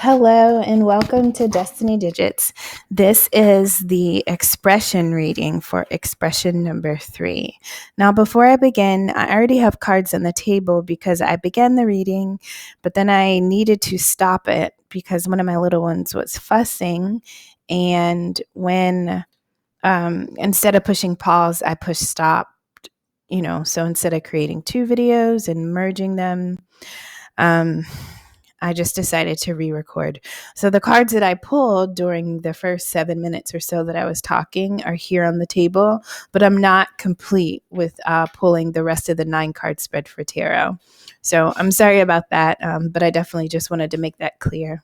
Hello and welcome to Destiny Digits. This is the expression reading for expression number 3. Now, before I begin, I already have cards on the table because I began the reading, but then I needed to stop it because one of my little ones was fussing. And when instead of pushing pause, I pushed stop. So instead of creating 2 videos and merging them, I just decided to re-record. So the cards that I pulled during the first 7 minutes or so that I was talking are here on the table, but I'm not complete with pulling the rest of the 9-card spread for tarot. So I'm sorry about that, but I definitely just wanted to make that clear.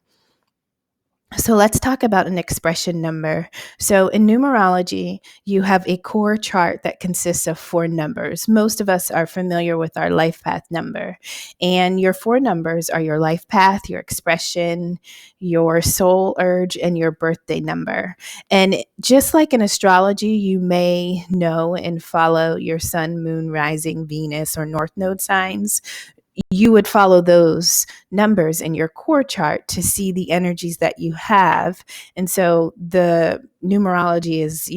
So let's talk about an expression number. So in numerology, you have a core chart that consists of 4 numbers. Most of us are familiar with our life path number. And your 4 numbers are your life path, your expression, your soul urge, and your birthday number. And just like in astrology, you may know and follow your sun, moon, rising, Venus, or north node signs. You would follow those numbers in your core chart to see the energies that you have. And so the numerology is,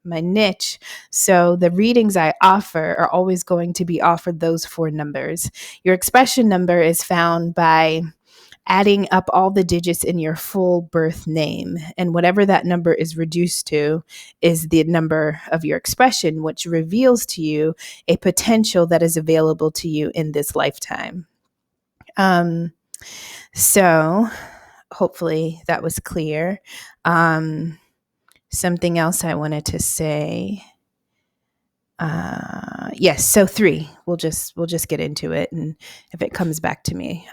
my niche. So the readings I offer are always going to be offered those 4 numbers. Your expression number is found by adding up all the digits in your full birth name. And whatever that number is reduced to is the number of your expression, which reveals to you a potential that is available to you in this lifetime. So hopefully that was clear. Something else I wanted to say. Yes, so 3. We'll just get into it, and if it comes back to me,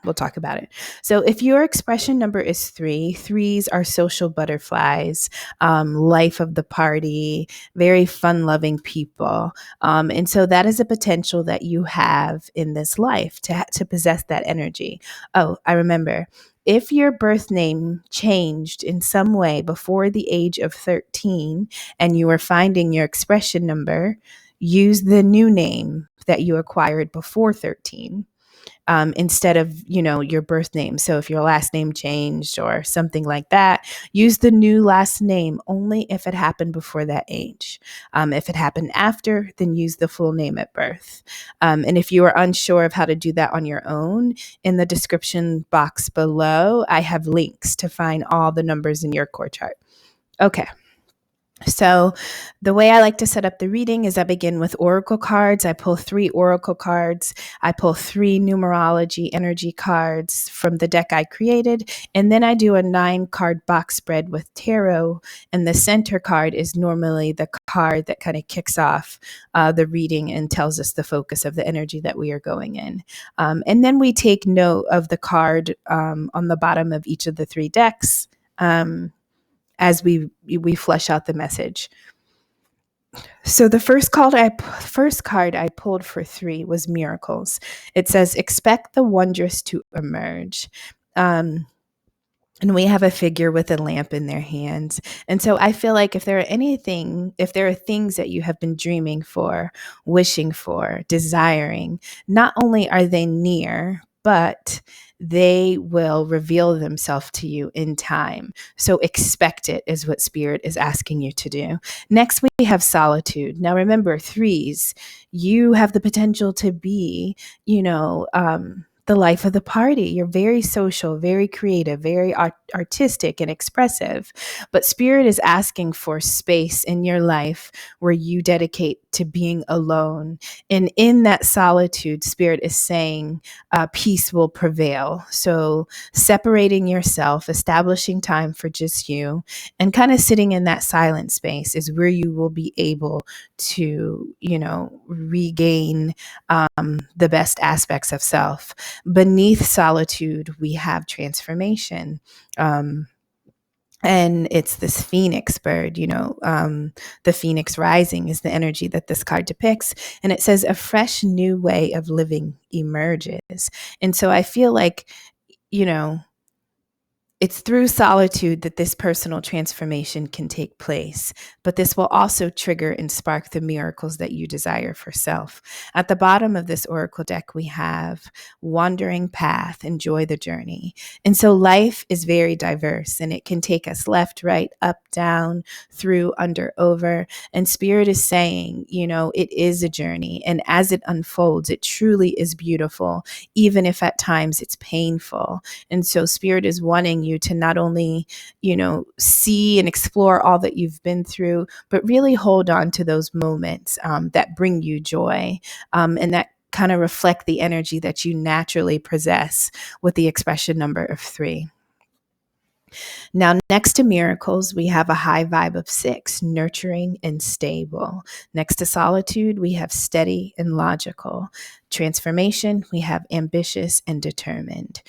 we'll talk about it. So if your expression number is 3, 3s are social butterflies, life of the party, very fun-loving people, and so that is a potential that you have in this life to possess that energy. Oh, I remember. If your birth name changed in some way before the age of 13 and you are finding your expression number, use the new name that you acquired before 13 instead of, your birth name. So if your last name changed or something like that, use the new last name only if it happened before that age. If it happened after, then use the full name at birth. And if you are unsure of how to do that on your own, in the description box below, I have links to find all the numbers in your core chart. Okay. So the way I like to set up the reading is I begin with oracle cards. I pull 3 oracle cards. I pull 3 numerology energy cards from the deck I created. And then I do a 9-card box spread with tarot. And the center card is normally the card that kind of kicks off the reading and tells us the focus of the energy that we are going in. And then we take note of the card on the bottom of each of the 3 decks. As we flesh out the message. So the first card I pulled for 3 was miracles. It says, expect the wondrous to emerge. And we have a figure with a lamp in their hands. And so I feel like if there are things that you have been dreaming for, wishing for, desiring, not only are they near, but they will reveal themselves to you in time. So expect it is what Spirit is asking you to do. Next, we have solitude. Now, remember, 3s, you have the potential to be, the life of the party. You're very social, very creative, very artistic and expressive. But Spirit is asking for space in your life where you dedicate to being alone. And in that solitude, Spirit is saying peace will prevail. So separating yourself, establishing time for just you, and kind of sitting in that silent space is where you will be able to, regain the best aspects of self. Beneath solitude, we have transformation. And it's this phoenix bird, the phoenix rising is the energy that this card depicts. And it says a fresh new way of living emerges. And so I feel like, It's through solitude that this personal transformation can take place, but this will also trigger and spark the miracles that you desire for self. At the bottom of this oracle deck, we have wandering path, enjoy the journey. And so life is very diverse and it can take us left, right, up, down, through, under, over. And Spirit is saying, it is a journey. And as it unfolds, it truly is beautiful, even if at times it's painful. And so Spirit is wanting you to not only, see and explore all that you've been through, but really hold on to those moments that bring you joy, and that kind of reflect the energy that you naturally possess with the expression number of 3. Now, next to miracles, we have a high vibe of 6, nurturing and stable. Next to solitude, we have steady and logical. Transformation, we have ambitious and determined.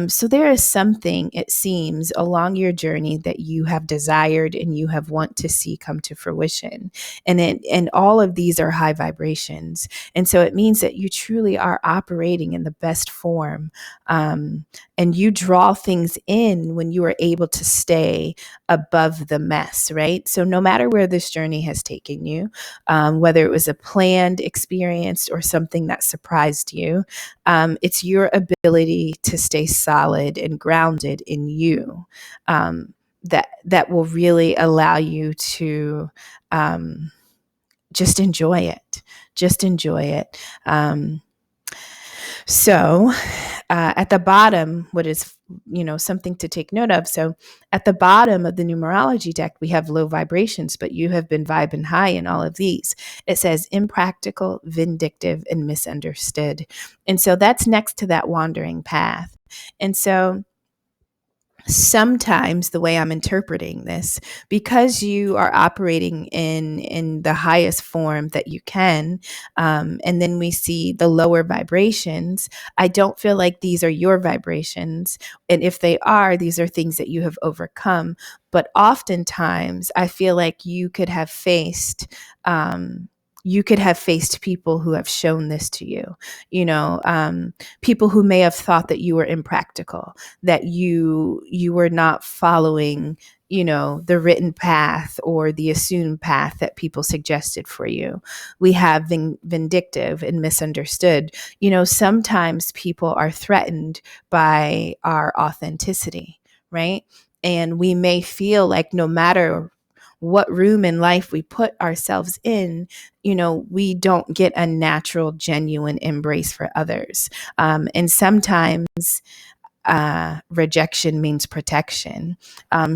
So there is something, it seems, along your journey that you have desired and you have want to see come to fruition. And all of these are high vibrations. And so it means that you truly are operating in the best form. And you draw things in when you are able to stay above the mess, right? So no matter where this journey has taken you, whether it was a planned experience or something that surprised you, it's your ability to stay solid and grounded in you, that will really allow you to just enjoy it. Just enjoy it. So at the bottom, what is, something to take note of. So at the bottom of the numerology deck, we have low vibrations, but you have been vibing high in all of these. It says impractical, vindictive, and misunderstood. And so that's next to that wandering path. And so sometimes the way I'm interpreting this, because you are operating in the highest form that you can, and then we see the lower vibrations, I don't feel like these are your vibrations. And if they are, these are things that you have overcome. But oftentimes I feel like you could have faced people who have shown this to you, people who may have thought that you were impractical, that you were not following, the written path or the assumed path that people suggested for you. We have vindictive and misunderstood. Sometimes people are threatened by our authenticity, right? And we may feel like no matter what room in life we put ourselves in, we don't get a natural, genuine embrace for others. And sometimes rejection means protection.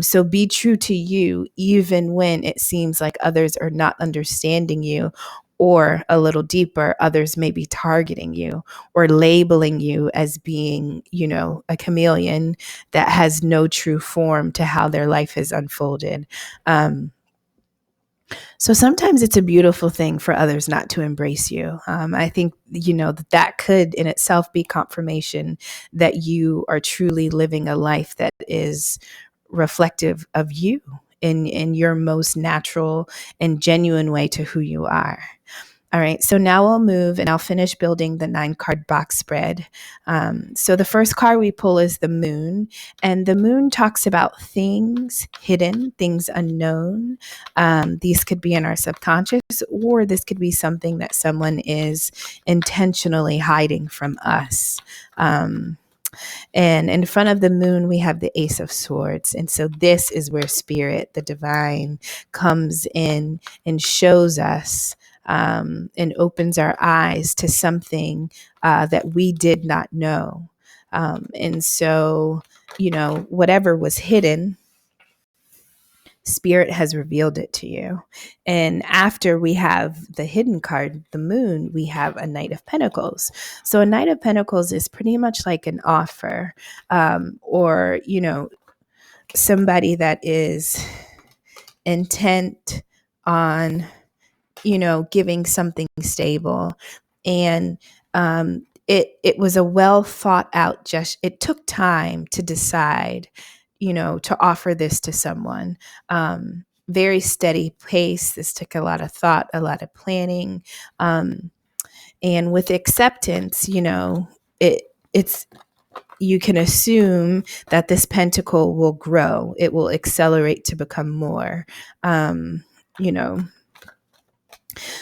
So be true to you, even when it seems like others are not understanding you, or a little deeper, others may be targeting you or labeling you as being, a chameleon that has no true form to how their life has unfolded. So sometimes it's a beautiful thing for others not to embrace you. I think, that could in itself be confirmation that you are truly living a life that is reflective of you in your most natural and genuine way to who you are. All right, so now I'll move and I'll finish building the 9-card box spread. So the first card we pull is the moon, and the moon talks about things hidden, things unknown. These could be in our subconscious, or this could be something that someone is intentionally hiding from us. And in front of the moon, we have the Ace of Swords. And so this is where Spirit, the divine, comes in and shows us and opens our eyes to something that we did not know. And so, whatever was hidden, Spirit has revealed it to you. And after we have the hidden card, the moon, we have a Knight of Pentacles. So a Knight of Pentacles is pretty much like an offer, or, somebody that is intent on, giving something stable. And it was a well thought out it took time to decide, to offer this to someone. Very steady pace. This took a lot of thought, a lot of planning. And with acceptance, it's you can assume that this pentacle will grow. It will accelerate to become more, you know.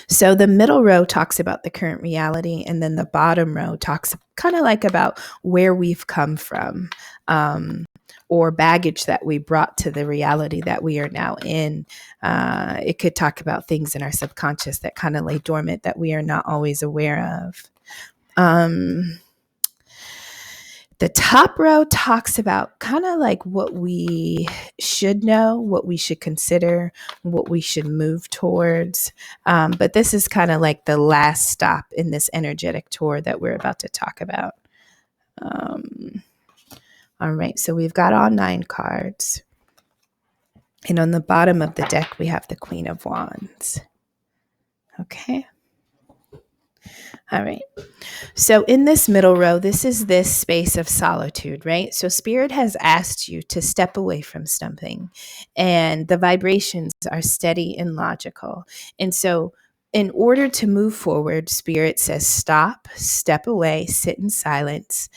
So the middle row talks about the current reality, and then the bottom row talks kind of like about where we've come from, or baggage that we brought to the reality that we are now in. It could talk about things in our subconscious that kind of lay dormant that we are not always aware of. The top row talks about kind of like what we should know, what we should consider, what we should move towards. But this is kind of like the last stop in this energetic tour that we're about to talk about. All right, so we've got all 9 cards. And on the bottom of the deck, we have the Queen of Wands. Okay. All right. So in this middle row, this is this space of solitude, right? So Spirit has asked you to step away from something, and the vibrations are steady and logical. And so in order to move forward, Spirit says, stop, step away, sit in silence,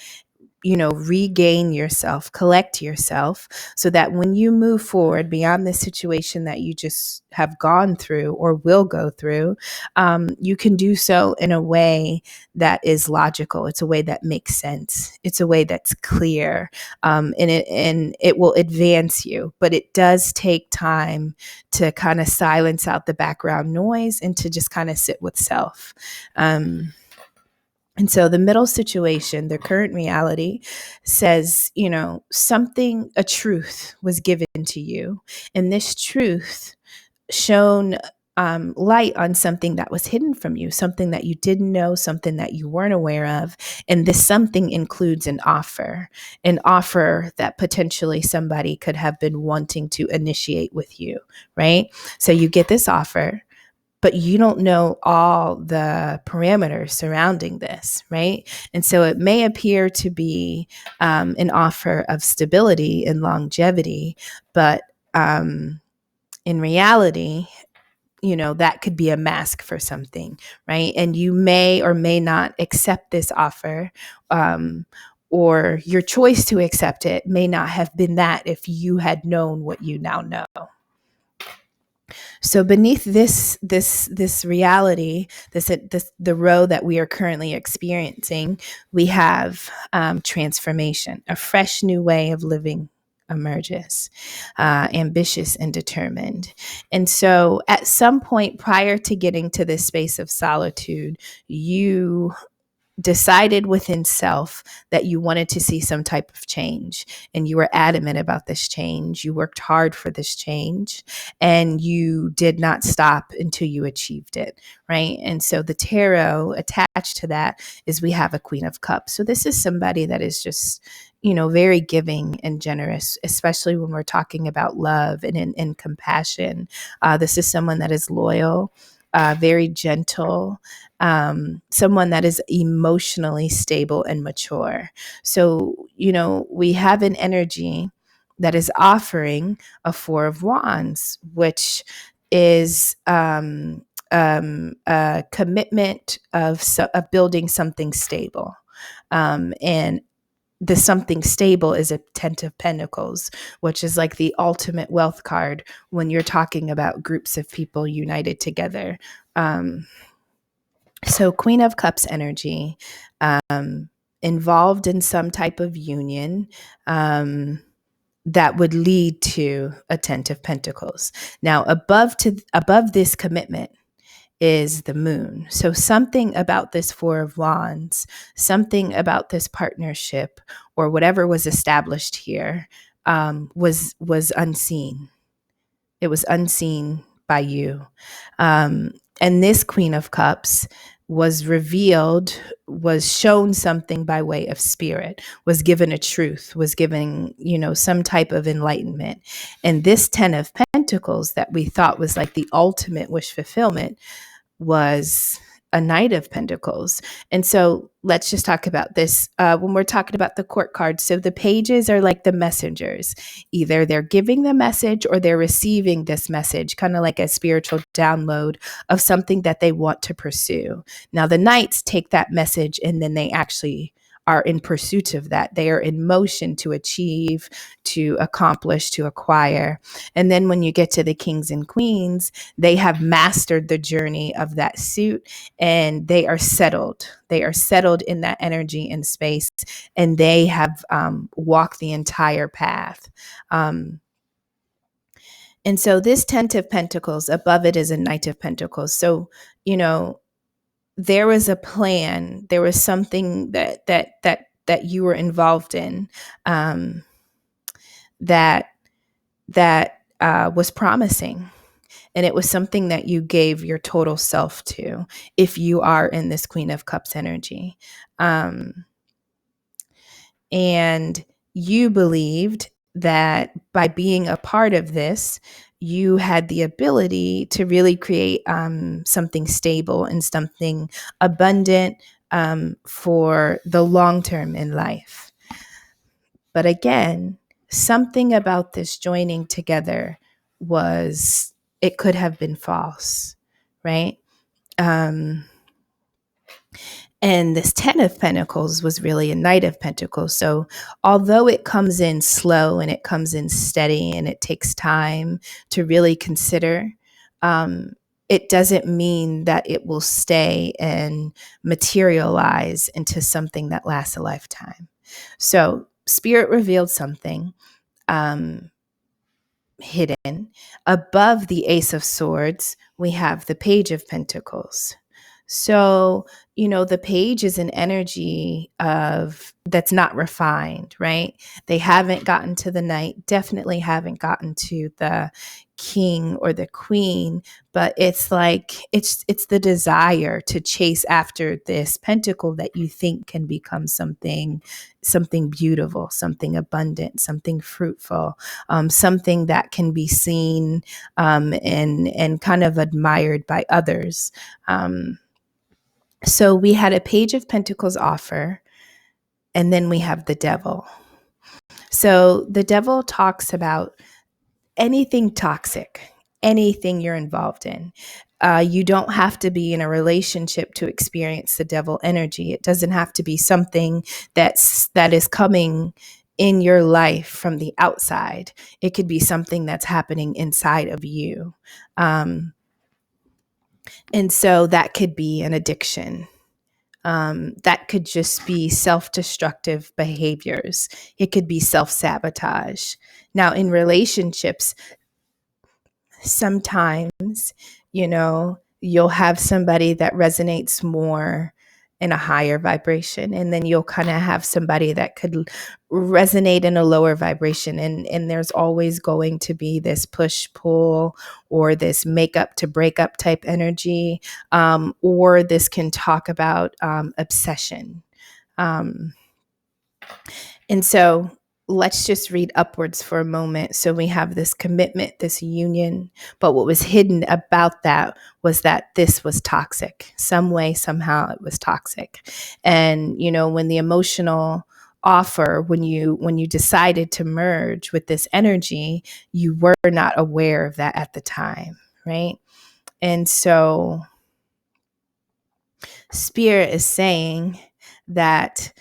regain yourself, collect yourself, so that when you move forward beyond the situation that you just have gone through or will go through, you can do so in a way that is logical. It's a way that makes sense. It's a way that's clear, and it will advance you. But it does take time to kind of silence out the background noise and to just kind of sit with self. And so the middle situation, the current reality, says, a truth was given to you. And this truth shone light on something that was hidden from you, something that you didn't know, something that you weren't aware of. And this something includes an offer that potentially somebody could have been wanting to initiate with you, right? So you get this offer, but you don't know all the parameters surrounding this, right? And so it may appear to be an offer of stability and longevity, but in reality, that could be a mask for something, right? And you may or may not accept this offer, or your choice to accept it may not have been that if you had known what you now know. So beneath this reality, the row that we are currently experiencing, we have transformation. A fresh new way of living emerges, ambitious and determined. And so at some point prior to getting to this space of solitude, you decided within self that you wanted to see some type of change, and you were adamant about this change. You worked hard for this change, and you did not stop until you achieved it, right? And so the tarot attached to that is we have a Queen of Cups. So this is somebody that is just, very giving and generous, especially when we're talking about love and compassion. This is someone that is loyal, very gentle, someone that is emotionally stable and mature. So, we have an energy that is offering a 4 of Wands, which is a commitment of building something stable. And the something stable is a 10 of Pentacles, which is like the ultimate wealth card when you're talking about groups of people united together. So Queen of Cups energy, involved in some type of union that would lead to a 10 of Pentacles. Now, above this commitment is the moon. So something about this 4 of Wands, something about this partnership or whatever was established here was unseen. It was unseen by you. And this Queen of Cups was revealed, was shown something by way of spirit, was given a truth, was given, some type of enlightenment. And this 10 of Pentacles that we thought was like the ultimate wish fulfillment was a Knight of Pentacles. And so let's just talk about this when we're talking about the court cards. So the pages are like the messengers. Either they're giving the message or they're receiving this message, kind of like a spiritual download of something that they want to pursue. Now the Knights take that message and then they actually are in pursuit of that. They are in motion to achieve, to accomplish, to acquire. And then when you get to the kings and queens, they have mastered the journey of that suit, and they are settled. They are settled in that energy and space, and they have walked the entire path. And so this 10 of Pentacles, above it is a Knight of Pentacles. So, there was a plan. There was something that you were involved in, that was promising. And it was something that you gave your total self to, if you are in this Queen of Cups energy. And you believed that by being a part of this, you had the ability to really create something stable and something abundant for the long term in life. But again, something about this joining together it could have been false, right? And this 10 of Pentacles was really a Knight of Pentacles. So although it comes in slow and it comes in steady and it takes time to really consider, it doesn't mean that it will stay and materialize into something that lasts a lifetime. So Spirit revealed something hidden. Above the Ace of Swords, we have the Page of Pentacles. So, the page is an energy that's not refined, right? They haven't gotten to the knight, definitely haven't gotten to the king or the queen, but it's like, it's the desire to chase after this pentacle that you think can become something beautiful, something abundant, something fruitful, something that can be seen and kind of admired by others. So we had a Page of Pentacles offer, and then we have the Devil. So the Devil talks about anything toxic, anything you're involved in. You don't have to be in a relationship to experience the devil energy. It doesn't have to be something that is coming in your life from the outside. It could be something that's happening inside of you. And so that could be an addiction. That could just be self-destructive behaviors. It could be self-sabotage. Now, in relationships, sometimes, you'll have somebody that resonates more in a higher vibration, and then you'll kind of have somebody that could resonate in a lower vibration. And there's always going to be this push-pull or this make-up to break-up type energy, or this can talk about obsession. And so let's just read upwards for a moment. So we have this commitment, this union, but what was hidden about that was that this was toxic. Some way, somehow it was toxic. And, when the emotional offer, when you decided to merge with this energy, you were not aware of that at the time, right? And so Spirit is saying that,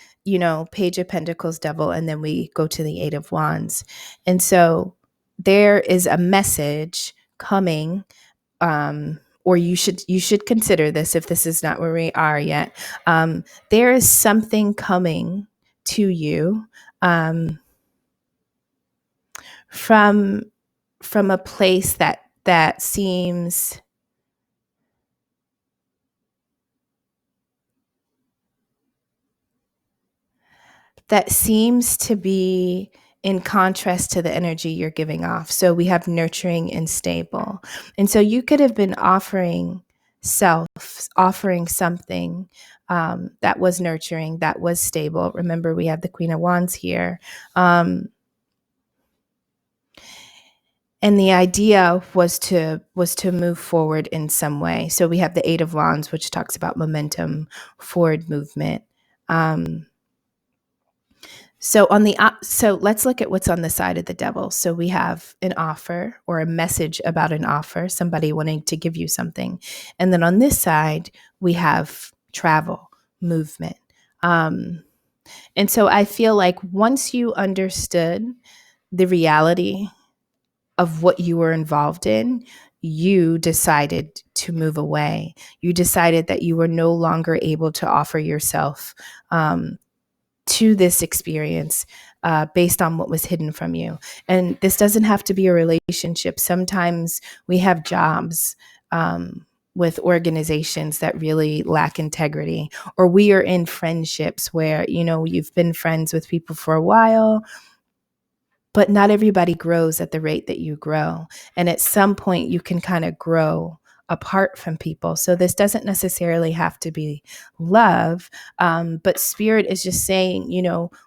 Page of Pentacles, Devil, and then we go to the Eight of Wands. And so there is a message coming, or you should consider this if this is not where we are yet. There is something coming to you from a place that seems to be in contrast to the energy you're giving off. So we have nurturing and stable. And so you could have been offering something that was nurturing, that was stable. Remember, we have the Queen of Wands here. And the idea was to move forward in some way. So we have the Eight of Wands, which talks about momentum, forward movement. So let's look at what's on the side of the Devil. So we have an offer or a message about an offer, somebody wanting to give you something. And then on this side, we have travel, movement. And so I feel like once you understood the reality of what you were involved in, you decided to move away. You decided that you were no longer able to offer yourself to this experience based on what was hidden from you. And this doesn't have to be a relationship. Sometimes we have jobs with organizations that really lack integrity, or we are in friendships where, you've been friends with people for a while, but not everybody grows at the rate that you grow. And at some point, you can kind of grow apart from people. So this doesn't necessarily have to be love, but spirit is just saying,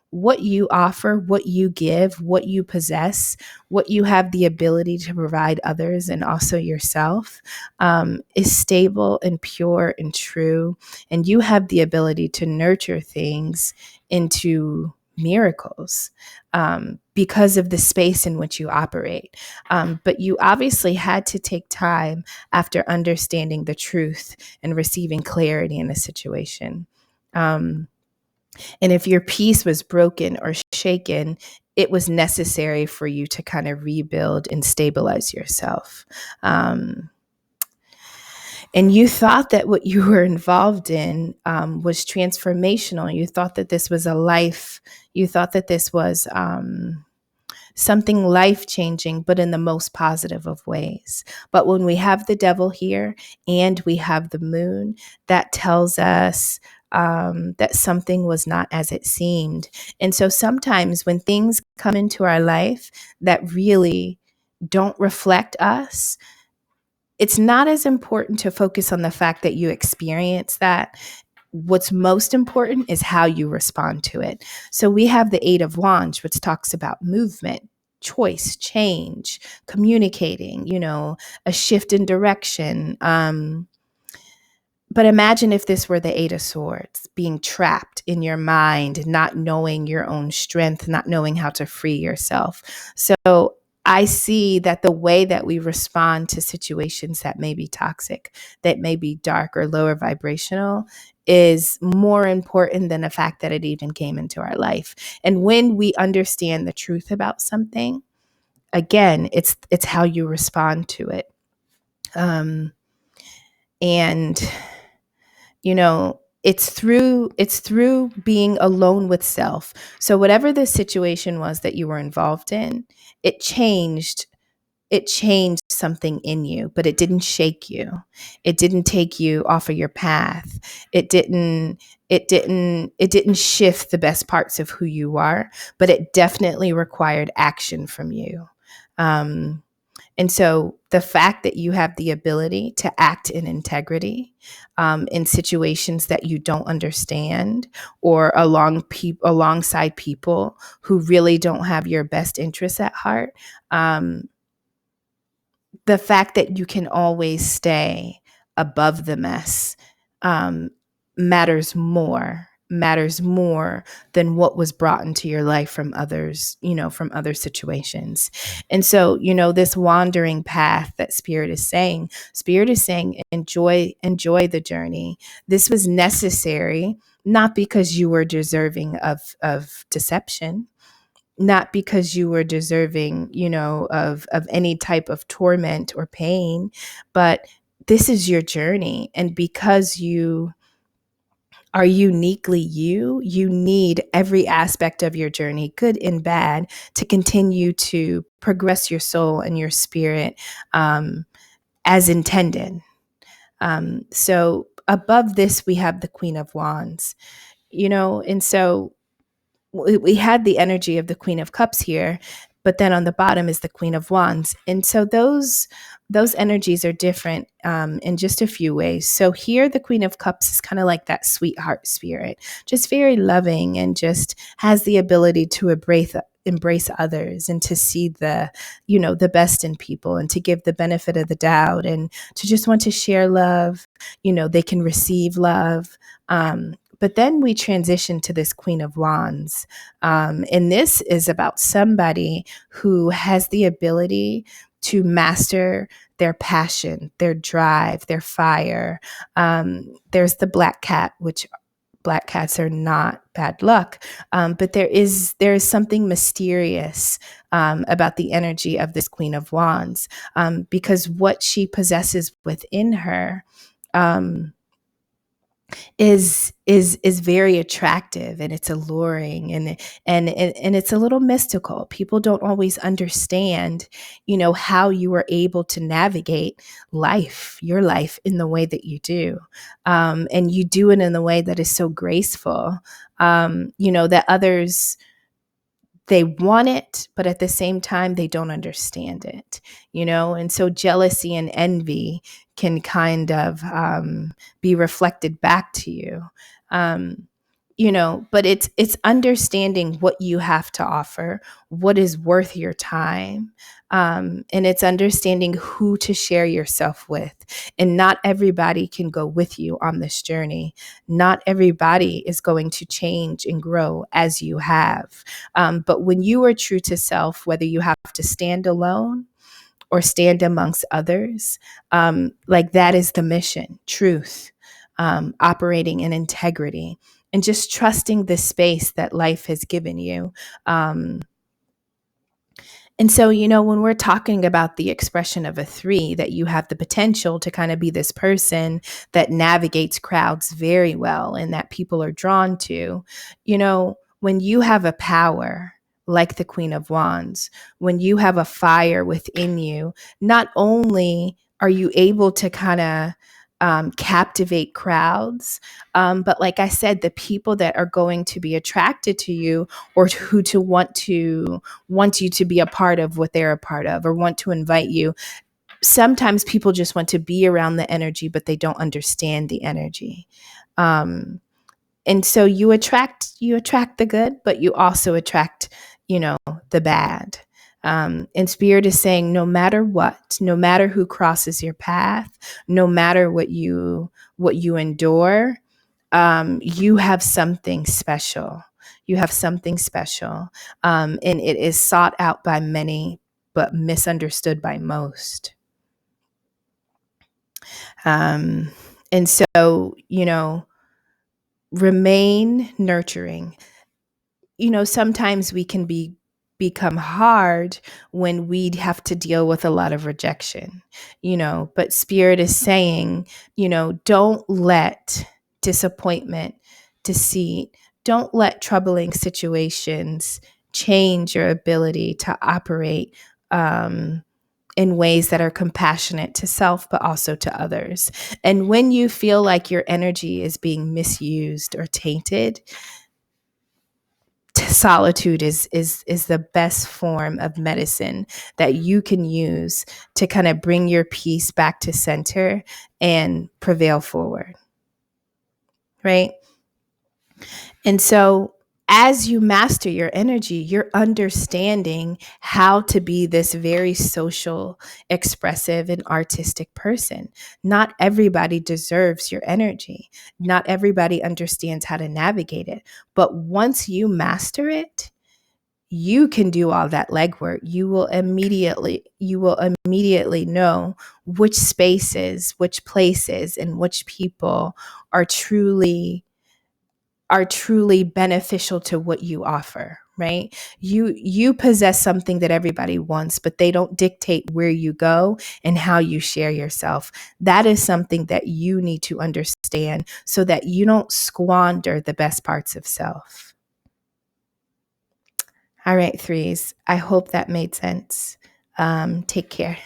what you offer, what you give, what you possess, what you have the ability to provide others and also yourself is stable and pure and true. And you have the ability to nurture things into miracles because of the space in which you operate. But you obviously had to take time after understanding the truth and receiving clarity in a situation. And if your peace was broken or shaken, it was necessary for you to kind of rebuild and stabilize yourself. And you thought that what you were involved in was transformational. You thought that this was a life. You thought that this was something life-changing, but in the most positive of ways. But when we have the devil here and we have the moon, that tells us that something was not as it seemed. And so sometimes when things come into our life that really don't reflect us, it's not as important to focus on the fact that you experience that. What's most important is how you respond to it. So we have the Eight of Wands, which talks about movement, choice, change, communicating, a shift in direction. But imagine if this were the Eight of Swords, being trapped in your mind, not knowing your own strength, not knowing how to free yourself. So I see that the way that we respond to situations that may be toxic, that may be dark or lower vibrational, is more important than the fact that it even came into our life. And when we understand the truth about something, again, it's how you respond to it. And it's through being alone with self. So whatever the situation was that you were involved in, it changed something in you, but it didn't shake you. It didn't take you off of your path. It didn't shift the best parts of who you are, but it definitely required action from you. And so the fact that you have the ability to act in integrity in situations that you don't understand, or alongside people who really don't have your best interests at heart, the fact that you can always stay above the mess matters more than what was brought into your life from others, from other situations. And so, this wandering path that Spirit is saying, enjoy the journey. This was necessary, not because you were deserving of deception, not because you were deserving, of any type of torment or pain, but this is your journey. And because you are uniquely you need every aspect of your journey, good and bad, to continue to progress your soul and your spirit as intended. So above this, we have the Queen of Wands, and so we had the energy of the Queen of Cups here, but then on the bottom is the Queen of Wands. And so those energies are different in just a few ways. So here the Queen of Cups is kind of like that sweetheart spirit, just very loving and just has the ability to embrace others and to see the best in people and to give the benefit of the doubt and to just want to share love. They can receive love. But then we transition to this Queen of Wands. And this is about somebody who has the ability to master their passion, their drive, their fire. There's the black cat, which black cats are not bad luck. But there is something mysterious about the energy of this Queen of Wands, because what she possesses within her is very attractive, and it's alluring, and it's a little mystical. People don't always understand, how you were able to navigate your life in the way that you do, and you do it in the way that is so graceful, that others, they want it, but at the same time, they don't understand it, And so jealousy and envy can kind of be reflected back to you. But it's understanding what you have to offer, what is worth your time, and it's understanding who to share yourself with. And not everybody can go with you on this journey. Not everybody is going to change and grow as you have. But when you are true to self, whether you have to stand alone or stand amongst others, that is the mission: truth, operating in integrity, and just trusting the space that life has given you. And so, when we're talking about the expression of a 3, that you have the potential to kind of be this person that navigates crowds very well and that people are drawn to, when you have a power like the Queen of Wands, when you have a fire within you, not only are you able to kind of captivate crowds, but like I said, the people that are going to be attracted to you, or who to want you to be a part of what they're a part of, or want to invite you. Sometimes people just want to be around the energy, but they don't understand the energy. And so you attract the good, but you also attract, the bad. And Spirit is saying, no matter what, no matter who crosses your path, no matter what you endure, you have something special. You have something special. And it is sought out by many, but misunderstood by most. And so, remain nurturing. Sometimes we can become hard when we have to deal with a lot of rejection, but Spirit is saying, don't let disappointment, deceit, don't let troubling situations change your ability to operate in ways that are compassionate to self, but also to others. And when you feel like your energy is being misused or tainted, solitude is the best form of medicine that you can use to kind of bring your peace back to center and prevail forward, right? And so as you master your energy, you're understanding how to be this very social, expressive, and artistic person. Not everybody deserves your energy. Not everybody understands how to navigate it. But once you master it, you can do all that legwork. You will immediately know which spaces, which places, and which people are truly beneficial to what you offer, right? You possess something that everybody wants, but they don't dictate where you go and how you share yourself. That is something that you need to understand so that you don't squander the best parts of self. All right, 3s. I hope that made sense. Take care.